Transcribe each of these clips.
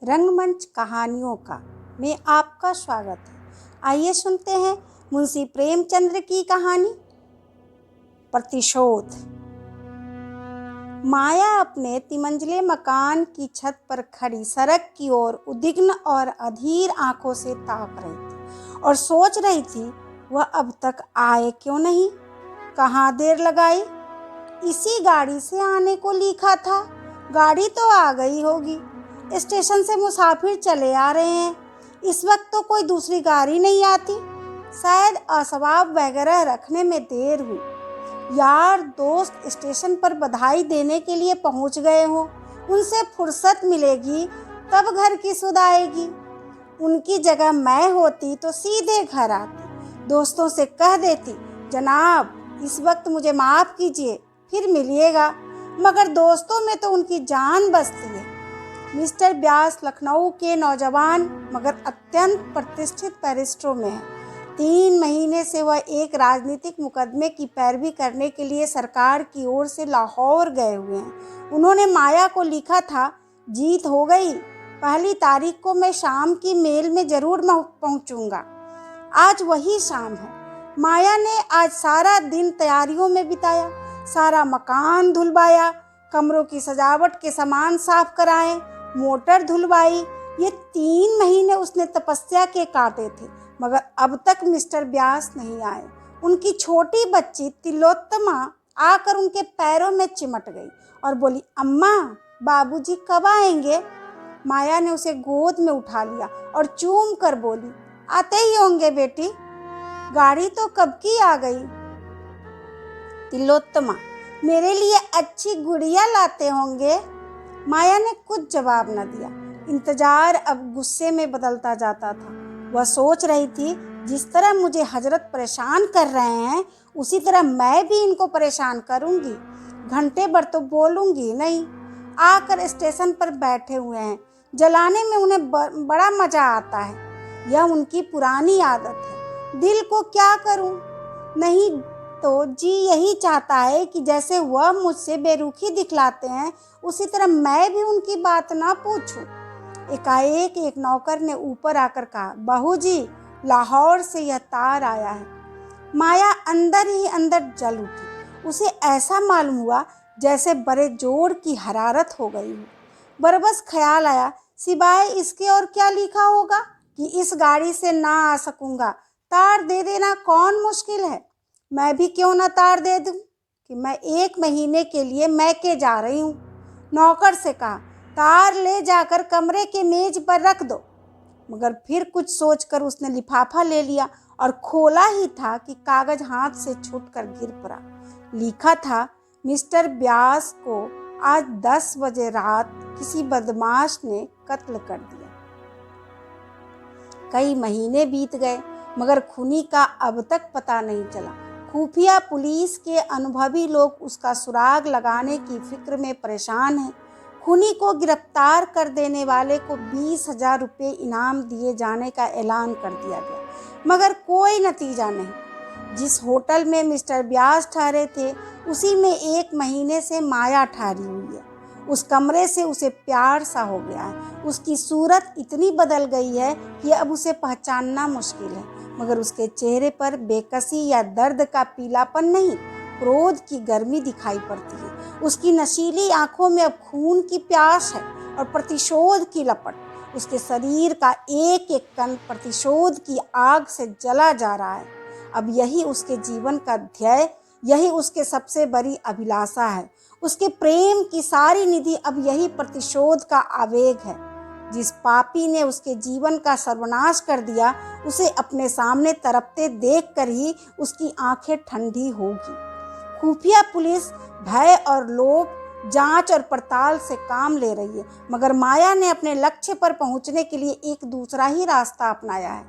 रंगमंच कहानियों का में आपका स्वागत है। आइए सुनते हैं मुंशी प्रेमचंद्र की कहानी प्रतिशोध। माया अपने तिमंजिले मकान की छत पर खड़ी सड़क की ओर उद्विग्न और अधीर आंखों से ताक रही थी और सोच रही थी वह अब तक आए क्यों नहीं, कहाँ देर लगाई। इसी गाड़ी से आने को लिखा था, गाड़ी तो आ गई होगी। स्टेशन से मुसाफिर चले आ रहे हैं, इस वक्त तो कोई दूसरी गाड़ी नहीं आती। शायद असबाब वगैरह रखने में देर हुई। यार दोस्त स्टेशन पर बधाई देने के लिए पहुंच गए हों, उनसे फुर्सत मिलेगी तब घर की सुध आएगी। उनकी जगह मैं होती तो सीधे घर आती, दोस्तों से कह देती जनाब इस वक्त मुझे माफ़ कीजिए, फिर मिलिएगा। मगर दोस्तों में तो उनकी जान बसती है। मिस्टर व्यास लखनऊ के नौजवान मगर अत्यंत प्रतिष्ठित बैरिस्टरों में हैं। 3 महीने से वह एक राजनीतिक मुकदमे की पैरवी करने के लिए सरकार की ओर से लाहौर गए हुए हैं। उन्होंने माया को लिखा था, जीत हो गई, 1 तारीख को मैं शाम की मेल में ज़रूर पहुंचूंगा। आज वही शाम है। माया ने आज सारा दिन तैयारियों में बिताया, सारा मकान धुलवाया, कमरों की सजावट के सामान साफ कराए, मोटर धुलवाई। ये 3 महीने उसने तपस्या के काटे थे, मगर अब तक मिस्टर व्यास नहीं आए। उनकी छोटी बच्ची तिलोत्तमा आकर उनके पैरों में चिमट गई और बोली, अम्मा बाबूजी कब आएंगे। माया ने उसे गोद में उठा लिया और चूम कर बोली, आते ही होंगे बेटी, गाड़ी तो कब की आ गई। तिलोत्तमा, मेरे लिए अच्छी गुड़िया लाते होंगे। माया ने कुछ जवाब न दिया। इंतजार अब गुस्से में बदलता जाता था। वह सोच रही थी, जिस तरह मुझे हजरत परेशान कर रहे हैं उसी तरह मैं भी इनको परेशान करूंगी। घंटे भर तो बोलूंगी नहीं। आकर स्टेशन पर बैठे हुए हैं, जलाने में उन्हें बड़ा मजा आता है। यह उनकी पुरानी आदत है। दिल को क्या करूं, नहीं तो जी यही चाहता है कि जैसे वह मुझसे बेरुखी दिखलाते हैं उसी तरह मैं भी उनकी बात ना पूछूं। एकाएक एक नौकर ने ऊपर आकर कहा, बहू जी लाहौर से यह तार आया है। माया अंदर ही अंदर जल उठी। उसे ऐसा मालूम हुआ जैसे बड़े जोर की हरारत हो गई हो। बरबस ख्याल आया, सिवाय इसके और क्या लिखा होगा कि इस गाड़ी से ना आ सकूंगा, तार दे देना कौन मुश्किल है। मैं भी क्यों ना तार दे दूं कि मैं 1 महीने के लिए मैके जा रही हूँ। नौकर से कहा, तार ले जाकर कमरे के मेज पर रख दो। मगर फिर कुछ सोचकर उसने लिफाफा ले लिया और खोला ही था कि कागज हाथ से छूटकर गिर पड़ा। लिखा था, मिस्टर व्यास को आज 10 बजे रात किसी बदमाश ने कत्ल कर दिया। कई महीने बीत गए मगर खूनी का अब तक पता नहीं चला। खुफिया पुलिस के अनुभवी लोग उसका सुराग लगाने की फिक्र में परेशान हैं। खूनी को गिरफ्तार कर देने वाले को 20,000 रुपये इनाम दिए जाने का ऐलान कर दिया गया, मगर कोई नतीजा नहीं। जिस होटल में मिस्टर व्यास ठहरे थे उसी में 1 महीने से माया ठहरी हुई है। उस कमरे से उसे प्यार सा हो गया है। उसकी सूरत इतनी बदल गई है कि अब उसे पहचानना मुश्किल है, मगर उसके चेहरे पर बेकसी या दर्द का पीलापन नहीं, क्रोध की गर्मी दिखाई पड़ती है। उसकी नशीली आंखों में अब खून की प्यास है और प्रतिशोध की लपट। उसके शरीर का एक एक कण प्रतिशोध की आग से जला जा रहा है। अब यही उसके जीवन का ध्येय, यही उसके सबसे बड़ी अभिलाषा है। उसके प्रेम की सारी निधि अब यही प्रतिशोध का आवेग है। जिस पापी ने उसके जीवन का सर्वनाश कर दिया उसे अपने सामने तड़पते देखकर ही उसकी आंखें ठंडी होगी। खुफिया पुलिस भय और लोभ, जांच और पड़ताल से काम ले रही है, मगर माया ने अपने लक्ष्य पर पहुंचने के लिए एक दूसरा ही रास्ता अपनाया है।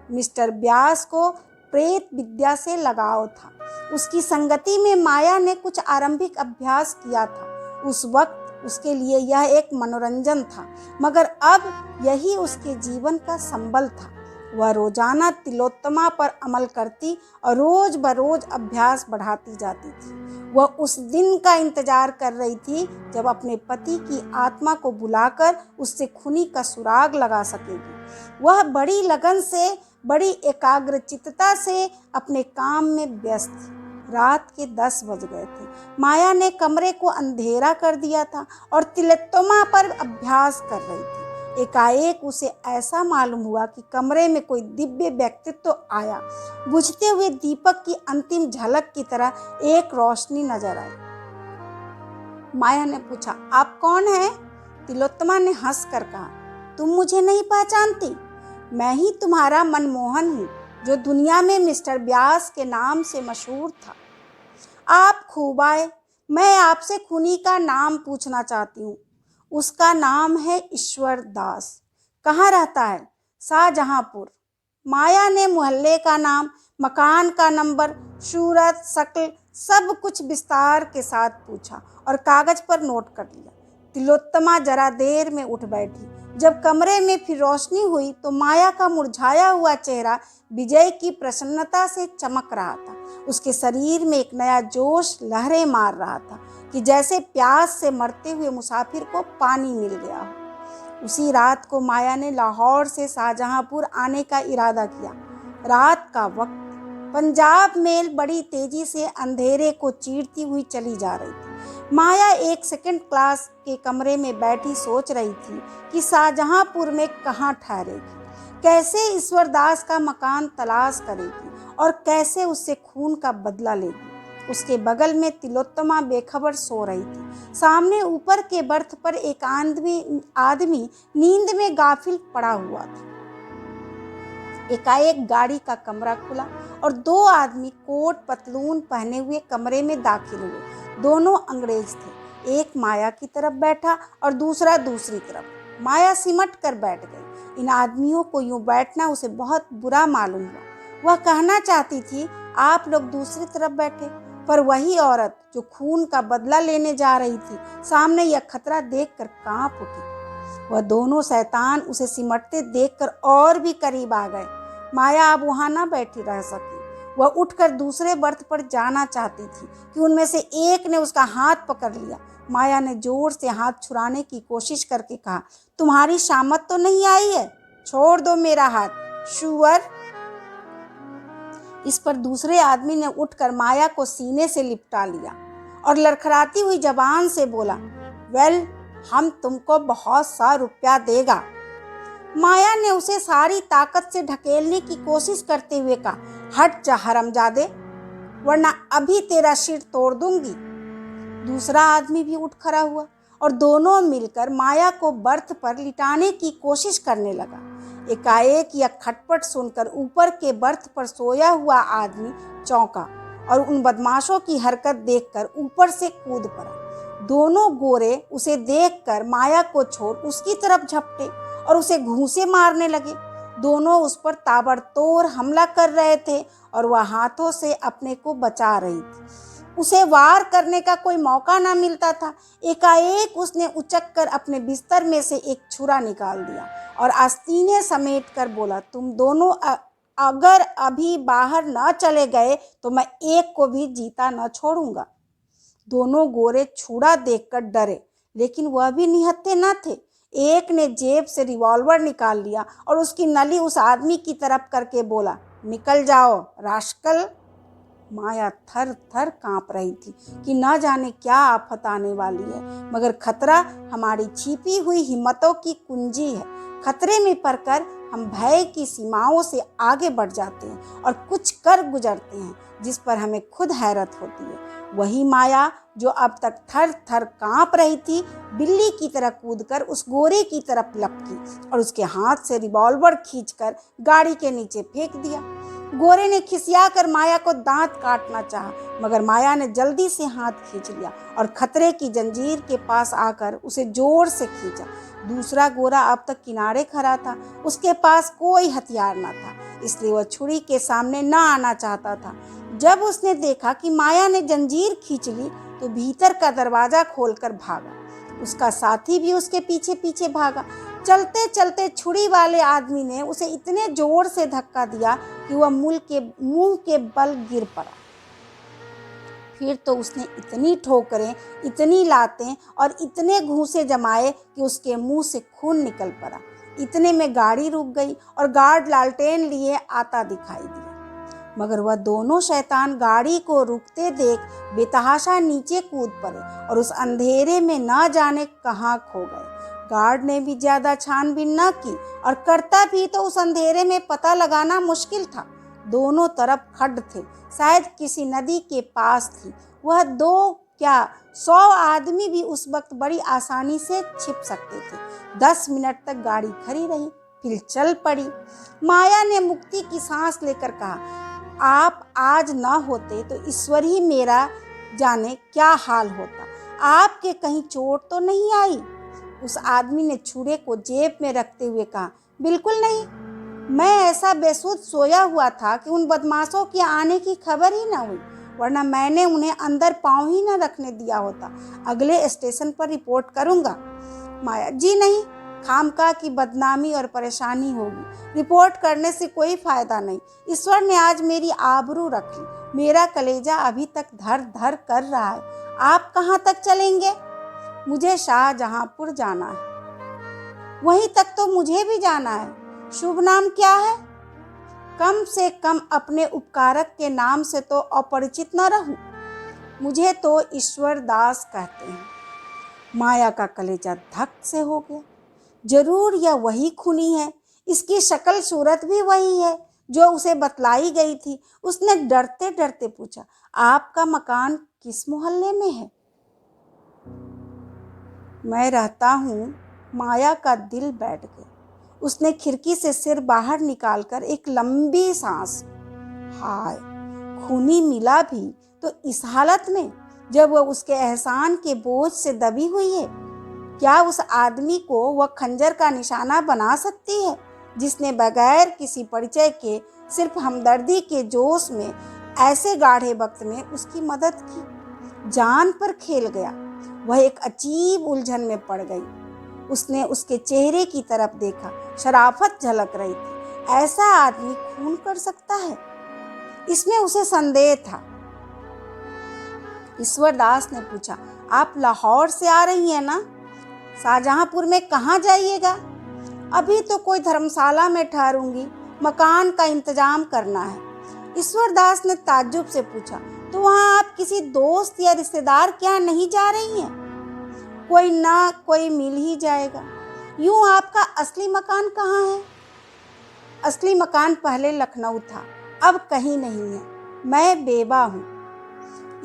मिस्टर व्यास को प्रेत विद्या से लगाव था। उसकी संगति में माया ने कुछ आरंभिक अभ्यास किया था। उस वक्त उसके लिए यह एक मनोरंजन था, मगर अब यही उसके जीवन का संबल था। वह रोजाना तिलोत्तमा पर अमल करती और रोज बरोज अभ्यास बढ़ाती जाती थी। वह उस दिन का इंतजार कर रही थी जब अपने पति की आत्मा को बुलाकर उससे खूनी का सुराग लगा सकेगी। वह बड़ी लगन से, बड़ी एकाग्रचित्तता से अपने काम में व्यस्त थी। रात के 10 बज गए थे। माया ने कमरे को अंधेरा कर दिया था और तिलोत्तमा पर अभ्यास कर रही थी। एकाएक उसे ऐसा मालूम हुआ कि कमरे में कोई दिव्य व्यक्तित्व आया। बुझते हुए दीपक की अंतिम झलक की तरह एक रोशनी नजर आई। माया ने पूछा, आप कौन हैं? तिलोत्तमा ने हंसकर कहा, तुम मुझे नहीं पहचानती? मैं ही तुम्हारा मनमोहन हूँ, जो दुनिया में मिस्टर व्यास के नाम से मशहूर था। आप खूब आए। मैं आपसे खूनी का नाम पूछना चाहती हूँ। उसका नाम है ईश्वर दास। कहाँ रहता है? शाहजहांपुर। माया ने मोहल्ले का नाम, मकान का नंबर, सूरत, शक्ल सब कुछ विस्तार के साथ पूछा और कागज पर नोट कर लिया। तिलोत्तमा जरा देर में उठ बैठी। जब कमरे में फिर रोशनी हुई तो माया का मुरझाया हुआ चेहरा विजय की प्रसन्नता से चमक रहा था। उसके शरीर में एक नया जोश लहरें मार रहा था कि जैसे प्यास से मरते हुए मुसाफिर को पानी मिल गया हो। उसी रात को माया ने लाहौर से शाहजहांपुर आने का इरादा किया। रात का वक्त, पंजाब मेल बड़ी तेजी से अंधेरे को चीरती हुई चली जा रही थी। माया एक सेकंड क्लास के कमरे में बैठी सोच रही थी कि शाहजहांपुर में कहाँ ठहरेगी, कैसे ईश्वर दास का मकान तलाश करेगी और कैसे उससे खून का बदला लेगी। उसके बगल में तिलोत्तमा बेखबर सो रही थी। सामने ऊपर के बर्थ पर एक आदमी नींद में गाफिल पड़ा हुआ था। एकाएक गाड़ी का कमरा खुला और 2 आदमी कोट पतलून पहने हुए कमरे में दाखिल हुए। दोनों अंग्रेज थे। एक माया की तरफ बैठा और दूसरा दूसरी तरफ। माया सिमट कर बैठ गई। इन आदमियों को यूं बैठना उसे बहुत बुरा मालूम हुआ। वह कहना चाहती थी, आप लोग दूसरी तरफ बैठे, पर वही औरत जो खून का बदला लेने जा रही थी, सामने यह खतरा देखकर कांप उठी। वह दोनों शैतान उसे सिमटते देखकर और भी करीब आ गए। माया अब वहां न बैठी रह सकी। वह उठकर दूसरे बर्थ पर जाना चाहती थी कि उनमें से एक ने उसका हाथ पकड़ लिया। माया ने जोर से हाथ छुड़ाने की कोशिश करके कहा, तुम्हारी शामत तो नहीं आई है? छोड़ दो मेरा हाथ, शुअर। इस पर दूसरे आदमी ने उठकर माया को सीने से लिपटा लिया और लड़खड़ाती हुई जबान से बोला, वेल, हम तुमको बहुत सा रुपया देगा। माया ने उसे सारी ताकत से ढकेलने की कोशिश करते हुए कहा, हट जा हरामजादे, वरना अभी तेरा सिर तोड़ दूंगी। दूसरा आदमी भी उठ खड़ा हुआ और दोनों मिलकर माया को बर्थ पर लिटाने की कोशिश करने लगा। एकाएक यह खटपट सुनकर ऊपर के बर्थ पर सोया हुआ आदमी चौंका और उन बदमाशों की हरकत देखकर ऊपर से कूद पड़ा। दोनों गोरे उसे देखकर माया को छोड़ उसकी तरफ झपटे और उसे घूंसे मारने लगे। दोनों उस पर ताबड़तोड़ हमला कर रहे थे और वह हाथों से अपने को बचा रही थी। उसे वार करने का कोई मौका ना मिलता था। एकाएक उसने उचककर अपने बिस्तर में से एक छुरा निकाल दिया और आस्तीनें समेट कर बोला, तुम दोनों अगर अभी बाहर न चले गए तो मैं एक को भी जीता न छोड़ूंगा। दोनों गोरे छुरा देखकर डरे, लेकिन वह भी निहत्थे न थे। एक ने जेब से रिवॉल्वर निकाल लिया और उसकी नली उस आदमी की तरफ करके बोला, निकल जाओ रास्कल। माया थर थर कांप रही थी कि न जाने क्या आफत आने वाली है, मगर खतरा हमारी छिपी हुई हिम्मतों की कुंजी है। खतरे में पड़कर हम भय की सीमाओं से आगे बढ़ जाते हैं और कुछ कर गुजरते हैं जिस पर हमें खुद हैरत होती है। वही माया जो अब तक थर थर कांप रही थी, बिल्ली की तरह कूदकर उस गोरे की तरफ लपकी और उसके हाथ से रिवॉल्वर खींचकर गाड़ी के नीचे फेंक दिया। गोरे ने खिसियाकर माया को दांत काटना चाहा, मगर माया ने जल्दी से हाथ खींच लिया और खतरे की जंजीर के पास आकर उसे जोर से खींचा। दूसरा गोरा अब तक किनारे खड़ा था। उसके पास कोई हथियार न था, इसलिए वह छुरी के सामने न आना चाहता था। जब उसने देखा कि माया ने जंजीर खींच ली तो भीतर का दरवाजा खोलकर भागा। उसका साथी भी उसके पीछे पीछे भागा। चलते चलते छुरी वाले आदमी ने उसे इतने जोर से धक्का दिया कि वह मुंह के बल गिर पड़ा। फिर तो उसने इतनी ठोकरें, इतनी लातें और इतने घूंसे जमाए कि उसके मुंह से खून निकल पड़ा। इतने में गाड़ी रुक गई और गार्ड लालटेन लिए आता दिखाई दिया, मगर वह दोनों शैतान गाड़ी को रुकते देख बेतहाशा नीचे कूद पड़े और उस अंधेरे में न जाने कहाँ खो गए। गार्ड ने भी ज्यादा छानबीन न की और करता भी तो उस अंधेरे में पता लगाना मुश्किल था। दोनों तरफ खड्ड थे, शायद किसी नदी के पास थी। वह 2 क्या 100 आदमी भी उस वक्त बड़ी आसानी से छिप सकते थे। 10 मिनट तक गाड़ी खड़ी रही, फिर चल पड़ी। माया ने मुक्ति की सांस लेकर कहा, आप आज न होते तो ईश्वर ही मेरा जाने क्या हाल होता। आपके कहीं चोट तो नहीं आई? उस आदमी ने छुरे को जेब में रखते हुए कहा, बिल्कुल नहीं। मैं ऐसा बेसुध सोया हुआ था कि उन बदमाशों के आने की खबर ही न हुई, वरना मैंने उन्हें अंदर पांव ही न रखने दिया होता। अगले स्टेशन पर रिपोर्ट करूंगा। माया, जी नहीं, खामखा की बदनामी और परेशानी होगी। रिपोर्ट करने से कोई फायदा नहीं। ईश्वर ने आज मेरी आबरू रख ली। मेरा कलेजा अभी तक धर धर कर रहा है। आप कहाँ तक चलेंगे? मुझे शाहजहांपुर जाना है। वहीं तक तो मुझे भी जाना है। शुभ नाम क्या है? कम से कम अपने उपकारक के नाम से तो अपरिचित न रहूं। मुझे तो ईश्वर दास कहते हैं। माया का कलेजा धक से हो गया। जरूर यह वही खूनी है। इसकी शक्ल सूरत भी वही है जो उसे बतलाई गई थी। उसने डरते डरते पूछा, आपका मकान किस मोहल्ले में है? मैं रहता हूँ। माया का दिल बैठ गया। उसने खिड़की से सिर बाहर निकालकर एक लंबी सांस। हाय, खूनी मिला भी तो इस हालत में, जब वह उसके एहसान के बोझ से दबी हुई है। क्या उस आदमी को वह खंजर का निशाना बना सकती है जिसने बगैर किसी परिचय के, सिर्फ हमदर्दी के जोश में, ऐसे गाढ़े वक्त में उसकी मदद की? जान पर खेल गया। वह एक अजीब उलझन में पड़ गई। उसने उसके चेहरे की तरफ देखा। शराफत झलक रही थी। ऐसा आदमी खून कर सकता है? इसमें उसे संदेह था। ईश्वर दास ने पूछा, आप लाहौर से आ रही हैं ना? शाहजहांपुर में कहाँ जाइएगा? अभी तो कोई धर्मशाला में ठहरूंगी। मकान का इंतजाम करना है। ईश्वर दास ने ताज्जुब से पूछा, तो वहाँ आप किसी दोस्त या रिश्तेदार के यहाँ नहीं जा रही हैं? कोई ना कोई मिल ही जाएगा। यूं आपका असली मकान कहाँ है? असली मकान पहले लखनऊ था, अब कहीं नहीं है। मैं बेवा हूँ।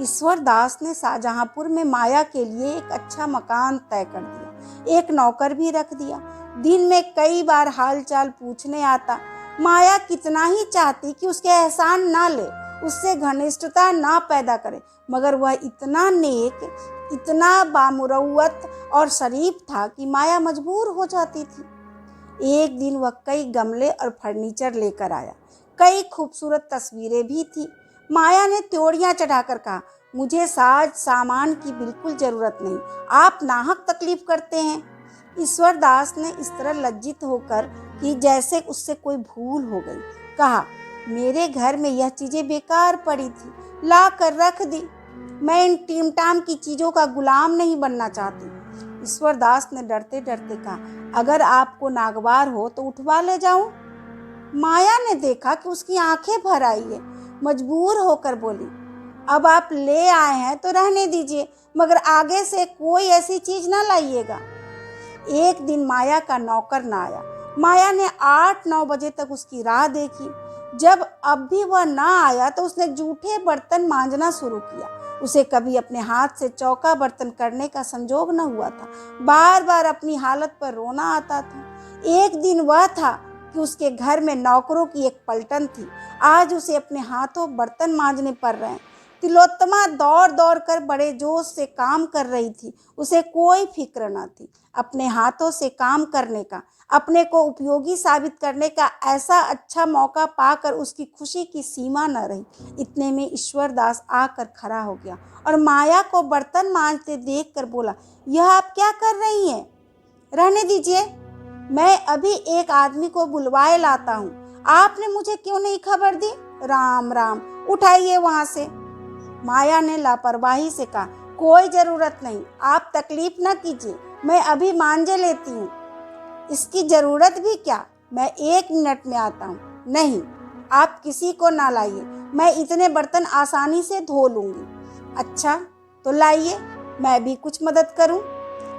ईश्वर दास ने शाहजहांपुर में माया के लिए एक अच्छा मकान तय कर दिया। एक नौकर भी रख दिया। दिन में कई बार हालचाल पूछने आता। माया कितना ही चाहती कि उसके एहसान ना ले, उससे घनिष्ठता ना पैदा करे, मगर वह इतना नेक, इतना बामुरव्वत और शरीफ था कि माया मजबूर हो जाती थी। एक दिन वह कई गमले और फर्नीचर लेकर आया। कई खूबसूरत तस्वीरें भी थी। माया ने त्योड़ियां चढ़ाकर कहा, मुझे साज सामान की बिल्कुल जरूरत नहीं, आप नाहक तकलीफ करते हैं। ईश्वर दास ने इस तरह लज्जित होकर कि जैसे उससे कोई भूल हो गई, कहा, मेरे घर में यह चीजें बेकार पड़ी थी, ला कर रख दी। मैं इन टीमटाम की चीजों का गुलाम नहीं बनना चाहती। ईश्वर दास ने डरते डरते कहा, अगर आपको नागवार हो तो उठवा ले जाऊं? माया ने देखा कि उसकी आंखें भर आई है। मजबूर होकर बोली, अब आप ले आए हैं तो रहने दीजिए, मगर आगे से कोई ऐसी चीज ना लाइएगा। एक दिन माया का नौकर ना आया। माया ने 8-9 बजे तक उसकी राह देखी। जब अब भी वह ना आया तो उसने जूठे बर्तन मांजना शुरू किया। उसे कभी अपने हाथ से चौका बर्तन करने का संजोग न हुआ था। बार बार अपनी हालत पर रोना आता था। एक दिन वह था कि उसके घर में नौकरों की एक पलटन थी। आज उसे अपने हाथों बर्तन मांजने पड़ रहे हैं। तिलोत्तमा दौड़ दौड़ कर बड़े जोश से काम कर रही थी। उसे कोई फिक्र न थी अपने हाथों से काम करने का। अपने को उपयोगी साबित करने का ऐसा अच्छा मौका पाकर उसकी खुशी की सीमा न रही। इतने में ईश्वर दास आकर खड़ा हो गया और माया को बर्तन मांजते देखकर बोला, यह आप क्या कर रही हैं? रहने दीजिए, मैं अभी एक आदमी को बुलवाए लाता हूँ। आपने मुझे क्यों नहीं खबर दी? राम राम, उठाइए वहां से। माया ने लापरवाही से कहा, कोई जरूरत नहीं, आप तकलीफ ना कीजिए, मैं अभी मांझे लेती हूँ। इसकी जरूरत भी क्या, मैं 1 मिनट में आता हूँ। नहीं, आप किसी को ना लाइए, मैं इतने बर्तन आसानी से धो लूँगी। अच्छा तो लाइए, मैं भी कुछ मदद करूँ।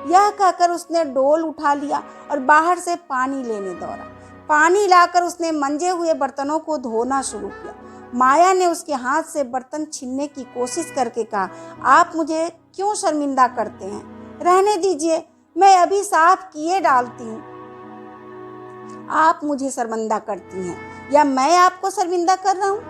यह कहकर उसने डोल उठा लिया और बाहर से पानी लेने दौड़ा। पानी लाकर उसने मंजे हुए बर्तनों को धोना शुरू किया। माया ने उसके हाथ से बर्तन छीनने की कोशिश करके कहा, आप मुझे क्यों शर्मिंदा करते हैं, रहने दीजिए, मैं अभी साफ किए डालती हूँ। आप मुझे शर्मिंदा करती हैं या मैं आपको शर्मिंदा कर रहा हूँ?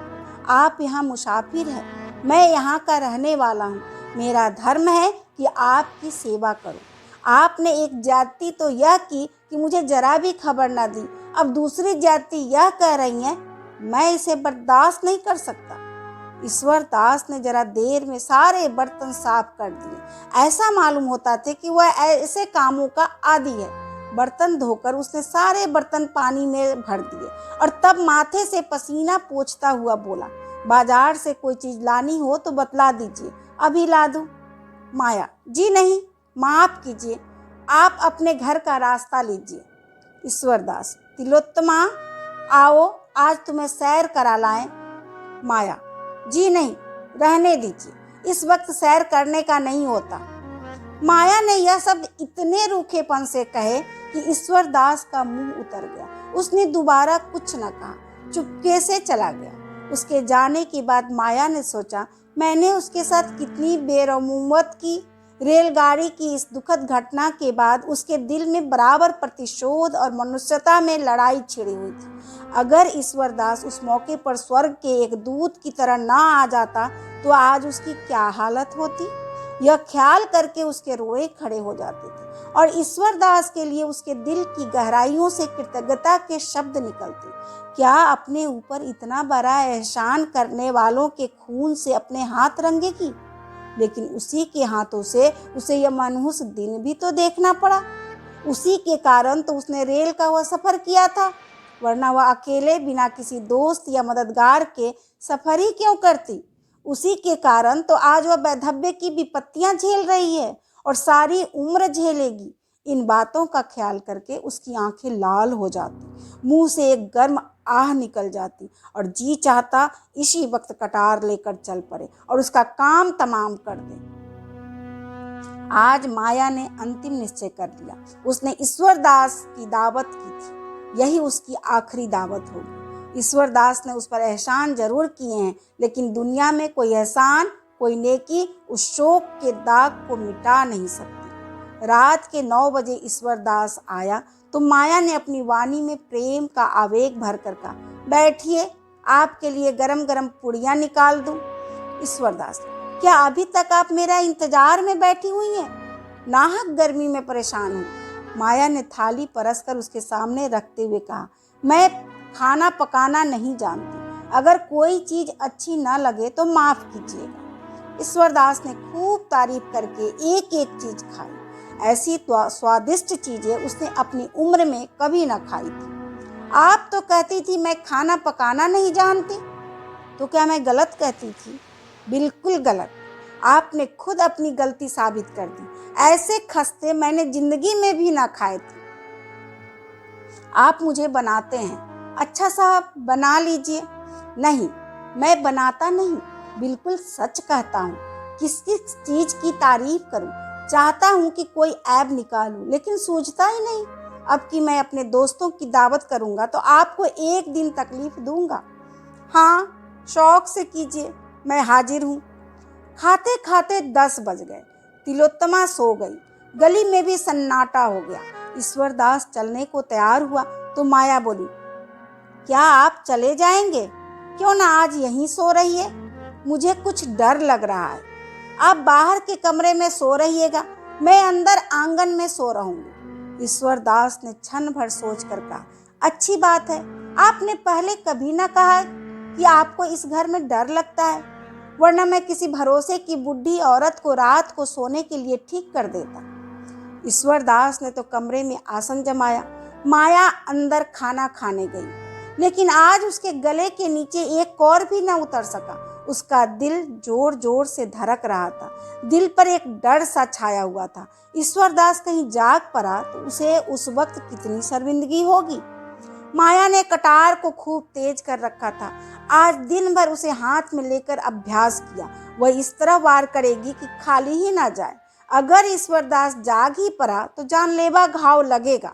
आप यहाँ मुसाफिर हैं, मैं यहाँ का रहने वाला हूँ। मेरा धर्म है कि आपकी सेवा करूँ। आपने एक जाति तो यह की कि मुझे जरा भी खबर ना दी, अब दूसरी जाति यह कह रही है, मैं इसे बर्दाश्त नहीं कर सकता। ईश्वर दास ने जरा देर में सारे बर्तन साफ कर दिए। ऐसा मालूम होता था कि वह ऐसे कामों का आदी है। बर्तन धोकर उसने सारे बर्तन पानी में भर दिए और तब माथे से पसीना पोंछता हुआ बोला, बाजार से कोई चीज लानी हो तो बतला दीजिए, अभी ला दूं। माया, जी नहीं, माफ कीजिए, आप अपने घर का रास्ता लीजिए। ईश्वरदास, तिलोत्तमा आओ, आज तुम्हें सैर करा लाएं। माया, जी नहीं, रहने दीजिए, इस वक्त सैर करने का नहीं होता। माया ने यह शब्द इतने रूखेपन से कहे कि ईश्वरदास का मुंह उतर गया। उसने दोबारा कुछ न कहा, चुपके से चला गया। उसके जाने के बाद माया ने सोचा, मैंने उसके साथ कितनी बेरहमत की। रेलगाड़ी की इस दुखद घटना के बाद उसके दिल में बराबर प्रतिशोध और मनुष्यता में लड़ाई छिड़ी हुई थी। अगर ईश्वरदास उस मौके पर स्वर्ग के एक दूत की तरह ना आ जाता तो आज उसकी क्या हालत होती। यह ख्याल करके उसके रोए खड़े हो जाते थे और ईश्वरदास के लिए उसके दिल की गहराइयों से कृतज्ञता के शब्द निकलते। क्या अपने ऊपर इतना बड़ा एहसान करने वालों के खून से अपने हाथ रंगेगी? लेकिन उसी के हाथों से उसे यह मनहूस दिन भी तो देखना पड़ा। उसी के कारण तो उसने रेल का वह सफर किया था, वरना वह अकेले बिना किसी दोस्त या मददगार के सफर ही क्यों करती। उसी के कारण तो आज वह वैधव्य की विपत्तियां झेल रही है और सारी उम्र झेलेगी। इन बातों का ख्याल करके उसकी आंखें लाल हो जाती, मुंह से एक गर्म आह निकल जाती और जी चाहता इसी वक्त कटार लेकर चल पड़े और उसका काम तमाम कर दे। आज माया ने अंतिम निश्चय कर लिया। उसने ईश्वरदास की दावत की थी, यही उसकी आखिरी दावत होगी। ईश्वरदास ने उस पर एहसान जरूर किए हैं, लेकिन दुनिया में कोई एहसान, कोई नेकी उस शोक के दाग को मिटा नहीं सकती। रात के 9 बजे ईश्वरदास आया तो माया ने अपनी वाणी में प्रेम का आवेग भर कर कहा, बैठिए, आपके लिए गरम गरम पुड़ियाँ निकाल दूं। ईश्वरदास, क्या अभी तक आप मेरा इंतजार में बैठी हुई हैं? नाहक गर्मी में परेशान हूँ। माया ने थाली परसकर उसके सामने रखते हुए कहा, मैं खाना पकाना नहीं जानती, अगर कोई चीज़ अच्छी ना लगे तो माफ़ कीजिएगा। ईश्वरदास ने खूब तारीफ करके एक एक चीज़ खाई। ऐसी स्वादिष्ट चीज़ें उसने अपनी उम्र में कभी ना खाई थी। आप तो कहती थी मैं खाना पकाना नहीं जानती, तो क्या मैं गलत कहती थी? बिल्कुल गलत। आपने खुद अपनी गलती साबित कर दी। ऐसे खस्ते मैंने जिंदगी में भी ना खाए थे। आप मुझे बनाते हैं, अच्छा साहब बना लीजिए। नहीं, मैं बनाता नहीं, बिल्कुल सच कहता हूँ। किस किस चीज़ की तारीफ करूँ? चाहता हूँ कि कोई ऐब निकालूं, लेकिन सूझता ही नहीं। अब कि मैं अपने दोस्तों की दावत करूँगा तो आपको एक दिन तकलीफ दूंगा। हाँ, शौक से कीजिए, मैं हाजिर हूँ। खाते खाते 10 बज गए। तिलोत्तमा सो गई। गली में भी सन्नाटा हो गया। ईश्वरदास चलने को तैयार हुआ तो माया बोली, क्या आप चले जाएंगे? क्यों ना आज यहीं सो रहिए, मुझे कुछ डर लग रहा है। आप बाहर के कमरे में सो रहिएगा, मैं अंदर आंगन में सो रहूंगी। ईश्वरदास ने क्षण भर सोच कर कहा, अच्छी बात है, आपने पहले कभी ना कहा कि आपको इस घर में डर लगता है, वरना मैं किसी भरोसे की बुढ़ी औरत को रात को सोने के लिए ठीक कर देता। ईश्वरदास ने तो कमरे में आसन जमाया। माया अंदर खाना खाने गई, लेकिन आज उसके गले के नीचे एक कौर भी न उतर सका। उसका दिल जोर जोर से धड़क रहा था। दिल पर एक डर सा छाया हुआ था। ईश्वरदास कहीं जाग पड़ा तो उसे उस वक्त कितनी शर्मिंदगी होगी। माया ने कटार को खूब तेज कर रखा था। आज दिन भर उसे हाथ में लेकर अभ्यास किया। वह इस तरह वार करेगी कि खाली ही ना जाए। अगर ईश्वरदास जाग ही पड़ा तो जानलेवा घाव लगेगा।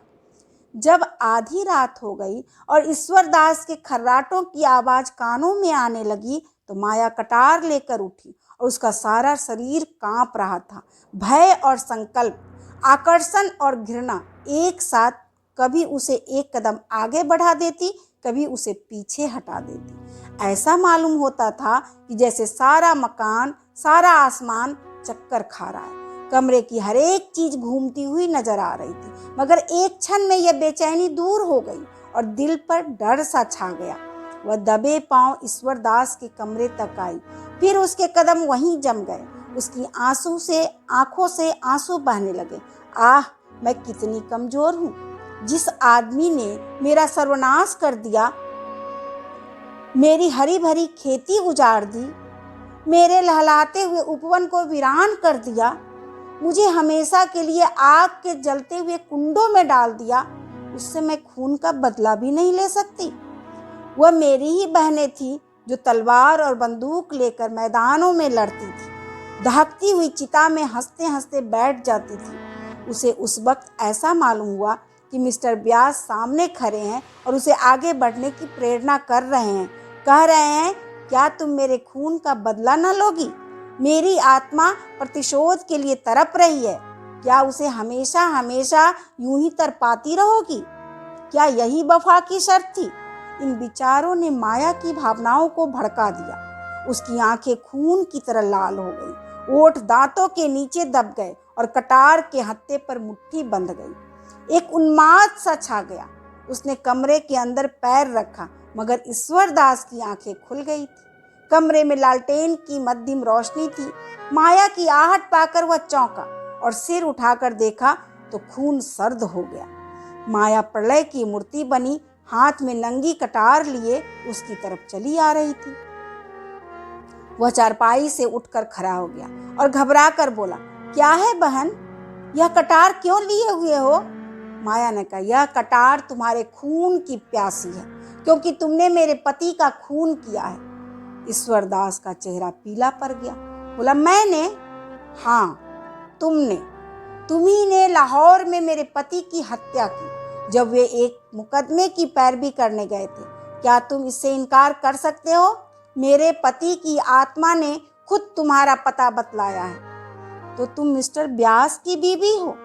जब आधी रात हो गई और ईश्वरदास के खर्राटों की आवाज कानों में आने लगी तो माया कटार लेकर उठी और उसका सारा शरीर कांप रहा था। भय और संकल्प, आकर्षण और घृणा एक साथ कभी उसे एक कदम आगे बढ़ा देती, कभी उसे पीछे हटा देती। ऐसा मालूम होता था कि जैसे सारा मकान, सारा आसमान चक्कर खा रहा है। कमरे की हर एक चीज घूमती हुई नजर आ रही थी, मगर एक क्षण में यह बेचैनी दूर हो गई और दिल पर डर सा छा गया। वह दबे पांव ईश्वरदास के कमरे तक आई, फिर उसके कदम वहीं जम गए। उसकी आंखों से आंसू बहने लगे। आह, मैं कितनी कमजोर हूँ। जिस आदमी ने मेरा सर्वनाश कर दिया, मेरी हरी भरी खेती उजाड़ दी, मेरे लहलाते हुए उपवन को वीरान कर दिया, मुझे हमेशा के लिए आग के जलते हुए कुंडों में डाल दिया, उससे मैं खून का बदला भी नहीं ले सकती। वह मेरी ही बहनें थी जो तलवार और बंदूक लेकर मैदानों में लड़ती थी, दहकती हुई चिता में हंसते हंसते बैठ जाती थी। उसे उस वक्त ऐसा मालूम हुआ कि मिस्टर व्यास सामने खड़े हैं और उसे आगे बढ़ने की प्रेरणा कर रहे हैं। कह रहे हैं, क्या तुम मेरे खून का बदला न लोगी? मेरी आत्मा प्रतिशोध के लिए तड़प रही है। क्या उसे हमेशा हमेशा यूं ही तड़पाती रहोगी? क्या यही वफा की शर्त थी? इन विचारों ने माया की भावनाओं को भड़का दिया। उसकी आंखें खून की तरह लाल हो गई, ओठ दांतों के नीचे दब गए और कटार के हत्थे पर मुट्ठी बंध गई। एक उन्माद सा छा गया। उसने कमरे के अंदर पैर रखा, मगर ईश्वरदास की आंखें खुल गई थी। कमरे में लालटेन की मध्यम रोशनी थी। माया की आहट पाकर वह चौंका और सिर उठाकर देखा तो खून सर्द हो गया। माया प्रलय की मूर्ति बनी, हाथ में नंगी कटार लिए उसकी तरफ चली आ रही थी। वह चारपाई से उठकर खड़ा हो गया और घबरा कर बोला, क्या है बहन, यह कटार क्यों लिए हुए हो? माया ने कहा, यह कटार तुम्हारे खून की प्यासी है, क्योंकि तुमने मेरे पति का खून किया है। ईश्वरदास का चेहरा पीला पड़ गया। बोला, मैंने? हाँ, तुम्ही ने लाहौर में मेरे पति की हत्या की जब वे एक मुकदमे की पैरवी करने गए थे। क्या तुम इससे इनकार कर सकते हो? मेरे पति की आत्मा ने खुद तुम्हारा पता बतलाया है। तो तुम मिस्टर व्यास की बीवी हो?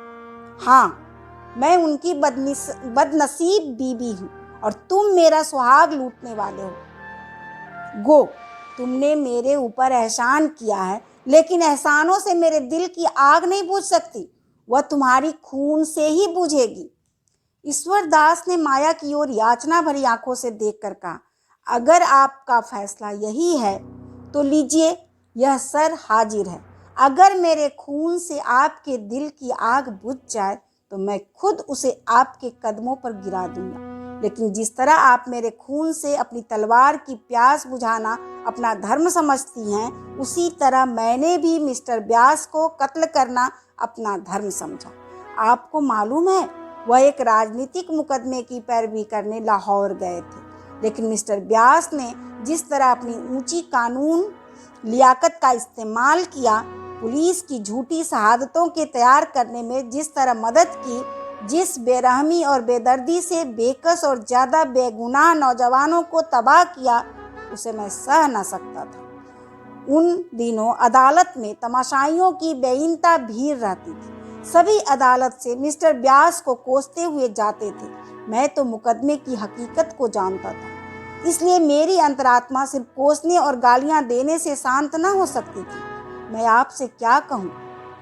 हाँ, मैं उनकी बदनसीब बीवी हूँ और तुम मेरा सुहाग लूटने वाले हो। गो, तुमने मेरे ऊपर एहसान किया है, लेकिन एहसानों से मेरे दिल की आग नहीं बुझ सकती, वह तुम्हारी खून से ही बुझेगी। ईश्वरदास ने माया की ओर याचना भरी आंखों से देखकर कहा, अगर आपका फैसला यही है तो लीजिए, यह सर हाजिर है। अगर मेरे खून से आपके दिल की आग बुझ जाए तो मैं खुद उसे आपके कदमों पर गिरा दूंगा। लेकिन जिस तरह आप मेरे खून से अपनी तलवार की प्यास बुझाना अपना धर्म समझती हैं, उसी तरह मैंने भी मिस्टर व्यास को कत्ल करना अपना धर्म समझा। आपको मालूम है, वह एक राजनीतिक मुकदमे की पैरवी करने लाहौर गए थे, लेकिन मिस्टर व्यास ने जिस तरह अपनी ऊंची कानून लियाकत का इस्तेमाल किया, पुलिस की झूठी शहादतों के तैयार करने में जिस तरह मदद की, जिस बेरहमी और बेदर्दी से बेकस और ज़्यादा बेगुनाह नौजवानों को तबाह किया, उसे मैं सह न सकता था। उन दिनों अदालत में तमाशाइयों की बेइंतहा भीड़ रहती थी। सभी अदालत से मिस्टर व्यास को कोसते हुए जाते थे। मैं तो मुकदमे की हकीकत को जानता था, इसलिए मेरी अंतरात्मा सिर्फ कोसने और गालियां देने से शांत न हो सकती थी। मैं आपसे क्या कहूँ,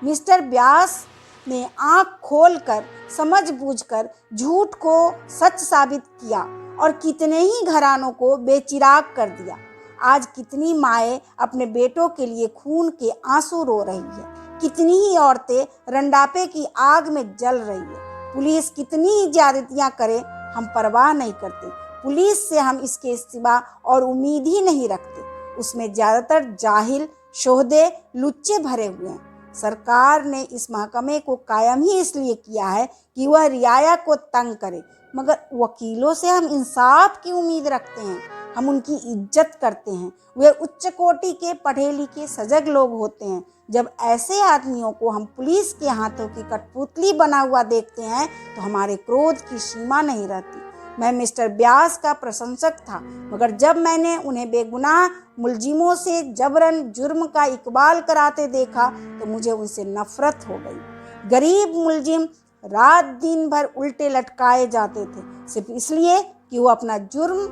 मिस्टर व्यास ने आंख खोलकर समझ बूझकर झूठ को सच साबित किया और कितने ही घरानों को बेचिराग कर दिया। आज कितनी माएँ अपने बेटों के लिए खून के आंसू रो रही है, कितनी ही औरतें रंडापे की आग में जल रही है। पुलिस कितनी ही ज्यादतियां करे, हम परवाह नहीं करते। पुलिस से हम इसके सिवा और उम्मीद ही नहीं रखते। उसमें ज्यादातर जाहिल, शोहदे, लुच्चे भरे हुए हैं। सरकार ने इस महकमे को कायम ही इसलिए किया है कि वह रियाया को तंग करे, मगर वकीलों से हम इंसाफ की उम्मीद रखते हैं, हम उनकी इज्जत करते हैं। वे उच्च कोटि के पढ़े लिखे सजग लोग होते हैं। जब ऐसे आदमियों को हम पुलिस के हाथों की कठपुतली बना हुआ देखते हैं तो हमारे क्रोध की सीमा नहीं रहती। मैं मिस्टर व्यास का प्रशंसक था, मगर जब मैंने उन्हें बेगुनाह मुलजिमों से जबरन जुर्म का इकबाल कराते देखा तो मुझे उनसे नफरत हो गई। गरीब मुलजिम रात दिन भर उल्टे लटकाए जाते थे, सिर्फ इसलिए कि वो अपना जुर्म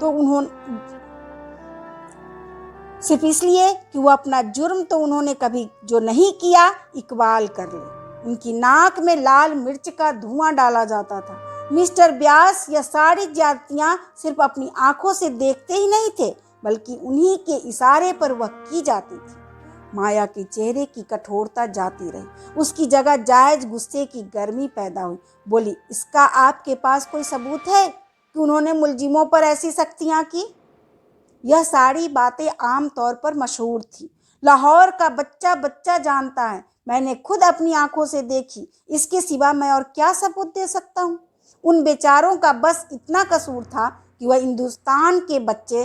तो उन्होंने कभी जो नहीं किया इकबाल कर ले। उनकी नाक में लाल मिर्च का धुआं डाला जाता था। मिस्टर व्यास यह सारी ज्यादतियां सिर्फ अपनी आंखों से देखते ही नहीं थे, बल्कि उन्हीं के इशारे पर वह की जाती थी। माया के चेहरे की कठोरता जाती रही, उसकी जगह जायज गुस्से की गर्मी पैदा हुई। बोली, इसका आपके पास कोई सबूत है कि उन्होंने मुलजिमों पर ऐसी सख्तियां की? यह सारी बातें आम तौर पर मशहूर थी, लाहौर का बच्चा बच्चा जानता है, मैंने खुद अपनी आंखों से देखी। इसके सिवा मैं और क्या सबूत दे सकता हूँ? उन बेचारों का बस इतना कसूर था कि वह हिंदुस्तान के बच्चे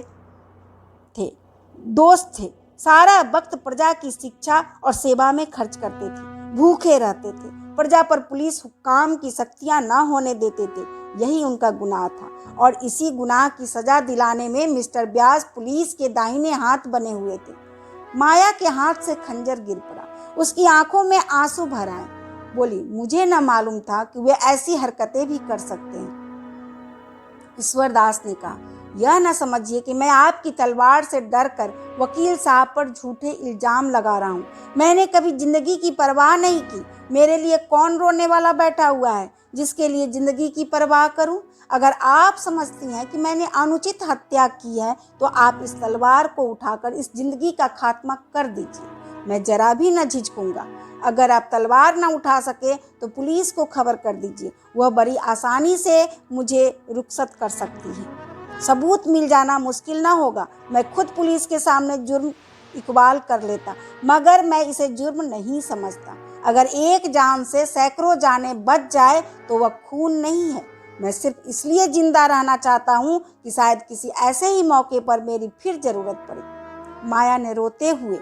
थे, दोस्त थे, सारा वक्त प्रजा की शिक्षा और सेवा में खर्च करते थे, भूखे रहते थे, प्रजा पर पुलिस हुक्काम की सख्तियां न होने देते थे। यही उनका गुनाह था, और इसी गुनाह की सजा दिलाने में मिस्टर व्यास पुलिस के दाहिने हाथ बने हुए थे। माया के हाथ से खंजर गिर पड़ा, उसकी आंखों में आंसू भर आए। बोली, मुझे न मालूम था कि वे ऐसी हरकतें भी कर सकते हैं। ईश्वरदास ने कहा, यह न समझिए कि मैं आपकी तलवार से डरकर वकील साहब पर झूठे इल्जाम लगा रहा हूँ। मैंने कभी जिंदगी की परवाह नहीं की। मेरे लिए कौन रोने वाला बैठा हुआ है जिसके लिए जिंदगी की परवाह करूं? अगर आप समझती हैं कि मैंने अनुचित हत्या की है तो आप इस तलवार को उठाकर इस जिंदगी का खात्मा कर दीजिए, मैं जरा भी न झिझकूंगा। अगर आप तलवार न उठा सके तो पुलिस को खबर कर दीजिए, वह बड़ी आसानी से मुझे रुखसत कर सकती है। सबूत मिल जाना मुश्किल न होगा, मैं खुद पुलिस के सामने जुर्म इकबाल कर लेता, मगर मैं इसे जुर्म नहीं समझता। अगर एक जान से सैकड़ों जानें बच जाए तो वह खून नहीं है। मैं सिर्फ इसलिए जिंदा रहना चाहता हूँ कि शायद किसी ऐसे ही मौके पर मेरी फिर जरूरत पड़े। माया ने रोते हुए,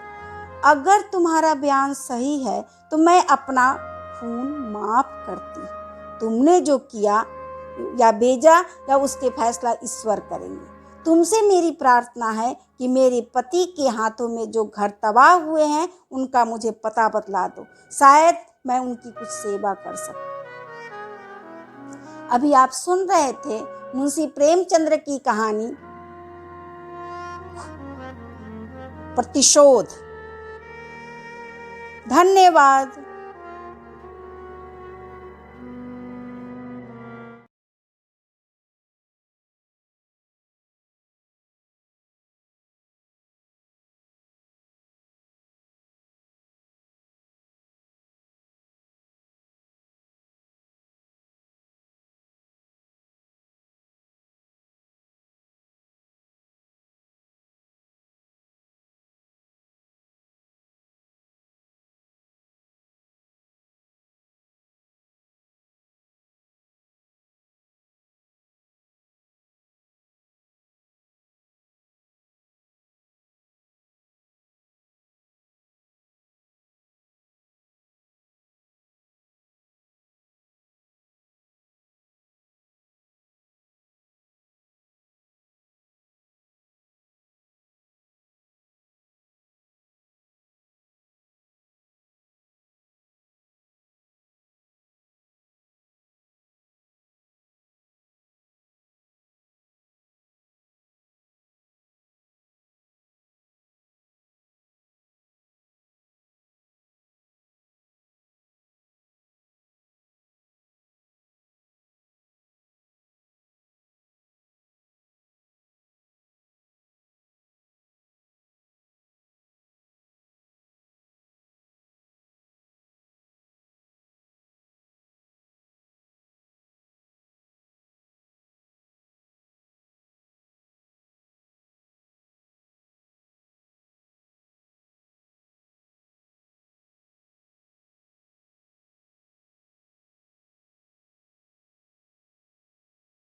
अगर तुम्हारा बयान सही है तो मैं अपना खून माफ करती। तुमने जो किया या भेजा या उसके फैसला ईश्वर करेंगे। तुमसे मेरी प्रार्थना है कि मेरे पति के हाथों में जो घर तबाह हुए हैं उनका मुझे पता बतला दो, शायद मैं उनकी कुछ सेवा कर सकूं। अभी आप सुन रहे थे मुंशी प्रेमचंद्र की कहानी प्रतिशोध। धन्यवाद।